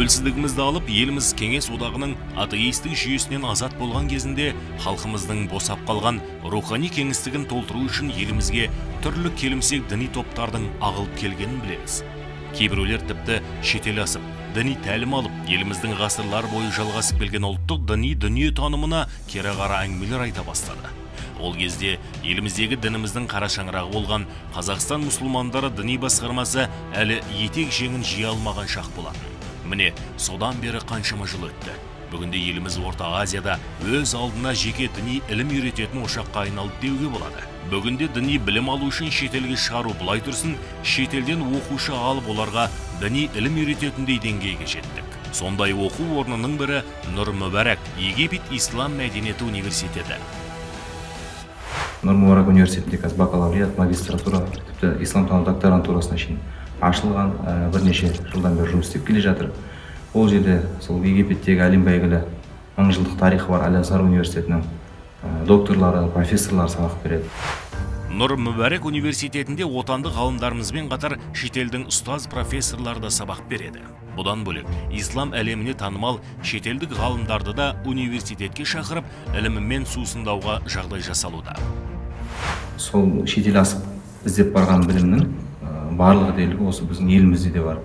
Тәуелсіздігімізді алып, еліміз кеңес одағының атеистік жүйесінен азат болған кезінде халқымыздың босап қалған рухани кеңістігін толтыру үшін елімізге түрлі келімсек діни топтардың ағылып келгенін білеміз. Кейбіреулер тіпті шетел асып, діни тәлім алып, еліміздің ғасырлар бойы жалғасып келген ұлттық діни дүние танымына кереғара әңгімелер айта бастады. Ол кезде еліміздегі дініміздің қара шаңырағы болған Қазақстан мұсылмандары діни басқармасы әлі етек жеңін жия алмаған шақ болатын. Міне, содан бері қаншама жыл өтті. Бүгінде еліміз Орта Азияда өз алдына жеке діни ілім үйрететін ошаққа айналды деуге болады. Бүгінде діни білім алу үшін шетелге шығару былай тұрсын, шетелден оқушы алып оларға діни ілім үйрететіндей деңгейге жеттік. Сондай оқу орнының бірі Нұр Мүбәрак Египет Ислам мәдениеті университеті. Нұр Мүбәрак университетінде қазір бакалавриат, магистратура, тіпті исламтану докторантурасына шейін ашылған, бірнеше жылдан бері жұмыс істеп келе жатыр. Ол жерде сол Египеттегі әлем әйгілі 1000 жылдық тарихы бар Әл-Азхар университетінің докторлары, профессорлар сабақ береді. Нұр Мүбәрак университетінде отандық ғалымдарымызбен қатар шетелдің ұстаз профессорлары да сабақ береді. Бұдан бөлек, ислам әлеміне танымал шетелдік ғалымдарды да университетке шақырып, ілімімен сусындауға жағдай жасалуда. Сол шетел асып іздеп барған білімнің барлығы дерлік осы біздің елімізде де бар.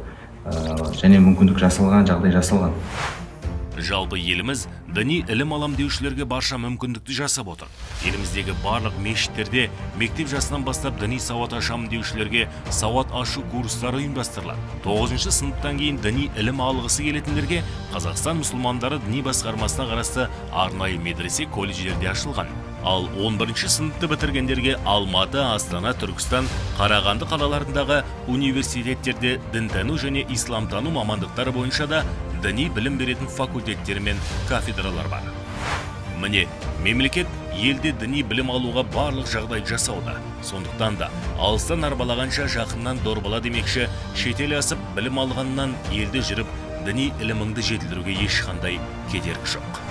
Және мүмкіндік жасалған, жағдай жасалған. Жалпы еліміз діни ілім алам деушілерге барша мүмкіндікті жасап отыр. Еліміздегі барлық мешіттерде мектеп жасынан бастап діни сауат ашамын деушілерге сауат ашу курстары ұйымдастырылады. 9-шы сыныптан кейін діни ілім алғысы келетіндерге Қазақстан мұсылмандары діни басқармасына қарасты арнайы медресе колледждерде ашылған. Ал 11-ші сыныпты бітіргендерге Алматы, Астана, Түркістан, Қарағанды қалаларындағы университеттерде дінтану және исламтану мамандықтары бойынша да діни білім беретін факультеттер мен кафедралар бар. Міне, мемлекет елде діни білім алуға барлық жағдай жасауда. Сондықтан да алыстан арбалағанша жақыннан дорбала демекші, шетел асып білім алғаннан елде жүріп діни іліміңді жетілдіруге ешқандай кедергі жоқ.